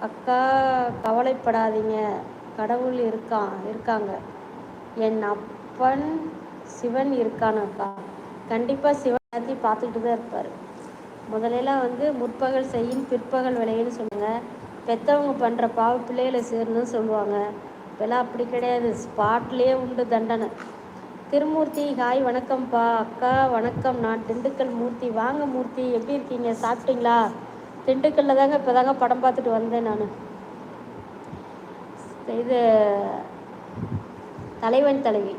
அக்கா கவலைப்படாதீங்க, கடவுள் இருக்காங்க. என் அப்பன் சிவன் இருக்கான் அக்கா. கண்டிப்பாக சிவன் எல்லாத்தையும் பார்த்துக்கிட்டு தான் இருப்பார். முதலெல்லாம் முற்பகல் செய்யின் பிற்பகல் விளையுன்னு சொல்லுங்க. பெற்றவங்க பண்ணுற பாவ பிள்ளைகளை சேரணும்னு சொல்லுவாங்க. இப்போல்லாம் அப்படி கிடையாது, ஸ்பாட்லேயே உண்டு தண்டனை. திருமூர்த்தி ஹாய் வணக்கம்ப்பா. அக்கா வணக்கம், நான் திண்டுக்கல் மூர்த்தி. வாங்க மூர்த்தி, எப்படி இருக்கீங்க, சாப்பிட்டீங்களா? திண்டுக்கல்லில் தாங்க இப்போ தாங்க படம் பார்த்துட்டு வந்தேன் நான். இது தலைவன் தலைவி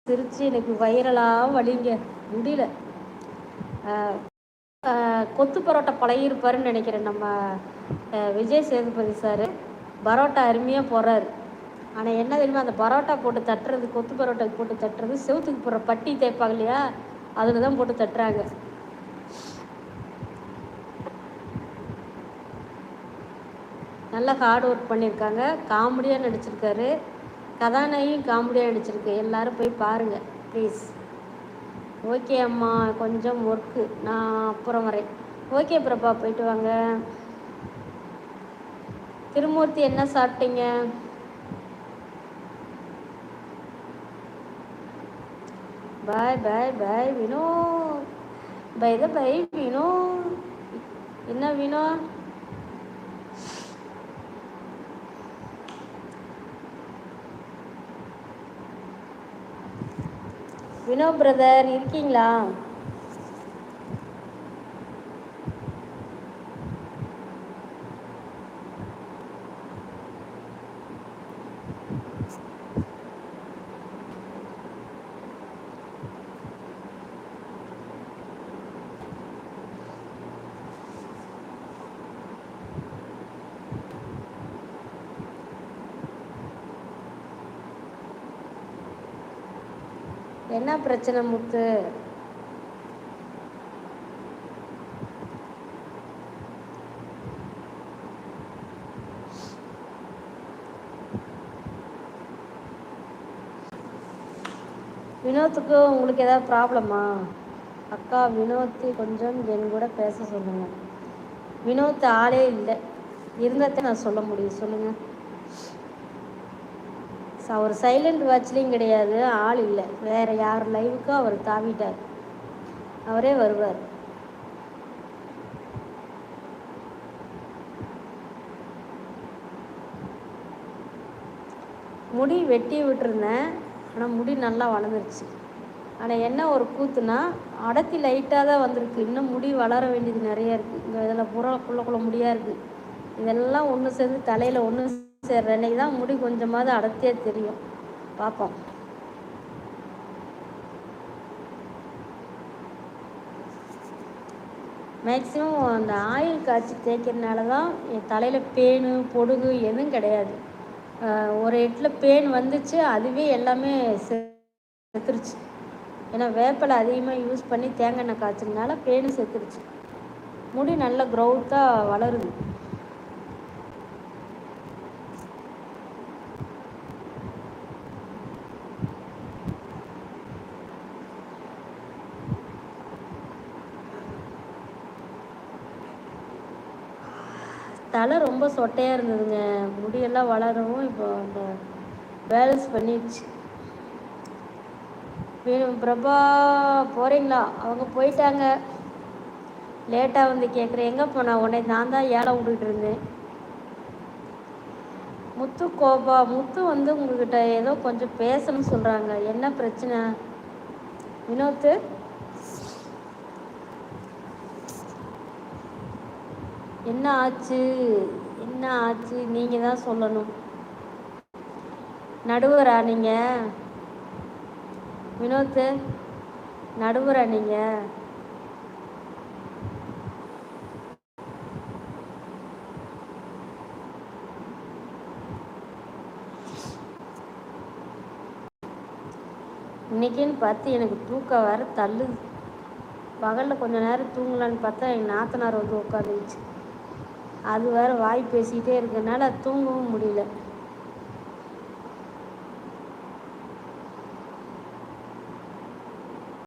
சிரிச்சு எனக்கு வைரலாக வலிங்க முடியல. கொத்து பரோட்டா பழகிருப்பாருன்னு நினைக்கிறேன் நம்ம விஜய் சேதுபதி சார். பரோட்டா அருமையாக போடுறாரு. ஆனால் என்ன தெரியுமா, அந்த பரோட்டா போட்டு தட்டுறது, கொத்து பரோட்டா போட்டு தட்டுறது, செவத்துக்கு போடுற பட்டி தேய்ப்பாங்க இல்லையா, அதில் தான் போட்டு தட்டுறாங்க. நல்லா ஹார்ட் ஒர்க் பண்ணியிருக்காங்க. காமெடியாக நடிச்சிருக்காரு. கதாநாயகியும் காமெடியாக நடிச்சிருக்கு. எல்லோரும் போய் பாருங்கள் ப்ளீஸ். ஓகே அம்மா, கொஞ்சம் ஒர்க்கு, நான் அப்புறம் வரேன். ஓகே பிரபா, போயிட்டு வாங்க. திருமூர்த்தி என்ன சாப்பிட்டீங்க? பாய் பாய் பாய் வினோ. பை வினோ. என்ன வினோ? வினோ பிரதர் இருக்கீங்களா? என்ன பிரச்சனை முத்து? வினோத்துக்கு உங்களுக்கு ஏதாவது ப்ராப்ளமா? அக்கா வினோத்து கொஞ்சம் என் கூட பேச சொல்லுங்கள். வினோத் ஆளே இல்லை, இருந்தால் நான் சொல்ல முடியும். சொல்லுங்கள். அவர் சைலண்ட் வாட்ச்லேயும் கிடையாது, ஆள் இல்லை. வேறு யார் லைவுக்கும் அவர் தாவிட்டார். அவரே வருவார். முடி வெட்டி விட்டுருந்தேன், ஆனால் முடி நல்லா வளர்ந்துருச்சு. ஆனால் என்ன ஒரு கூத்துனா, அடர்த்தி லைட்டாக தான் வந்திருக்கு. இன்னும் முடி வளர வேண்டியது நிறையா இருக்குது. இங்கே இதில் குள்ள முடியாக இருக்குது. இதெல்லாம் ஒன்று சேர்ந்து தலையில் ஒன்று சேர்ற அன்றைக்கி தான் முடி கொஞ்சமாவது அடர்த்தியாக தெரியும். பார்ப்போம். மேக்ஸிமம் அந்த ஆயில் காய்ச்சி தேய்க்கிறதுனால தான் என் தலையில் பேனு பொடுகு எதுவும் கிடையாது. ஒரு இடத்துல பேன் வந்துச்சு, அதுவே எல்லாமே செத்துருச்சு. ஏன்னா வேப்பலை அதிகமாக யூஸ் பண்ணி தேங்காய் எண்ணெய் காய்ச்சதுனால பேனு செத்துருச்சு. முடி நல்ல க்ரௌத்தாக வளருது. தலை ரொம்ப சொட்டையாக இருந்ததுங்க, முடியெல்லாம் வளரவும் இப்போ அந்த பேலன்ஸ் பண்ணிடுச்சு. பிரபா போகிறீங்களா? அவங்க போயிட்டாங்க. லேட்டாக வந்து கேட்குறேன், எங்கே போனா? உடனே நான் தான் ஏழை விட்டுட்டு இருந்தேன். முத்து கோபா, முத்து உங்ககிட்ட ஏதோ கொஞ்சம் பேசணும்னு சொல்கிறாங்க. என்ன பிரச்சனை வினோத்து? என்ன ஆச்சு, என்ன ஆச்சு, நீங்கள் தான் சொல்லணும். நடுவரா நீங்கள்? வினோத்து நடுவரா நீங்கள்? இன்னைக்குன்னு பார்த்து எனக்கு தூக்கம் வேறு தள்ளுது. பகலில் கொஞ்சம் நேரம் தூங்கலான்னு பார்த்தா எங்கள் நாத்தனார் உட்காந்துச்சு. அது வேறு வாய் பேசிக்கிட்டே இருக்கிறதுனால தூங்கவும் முடியல.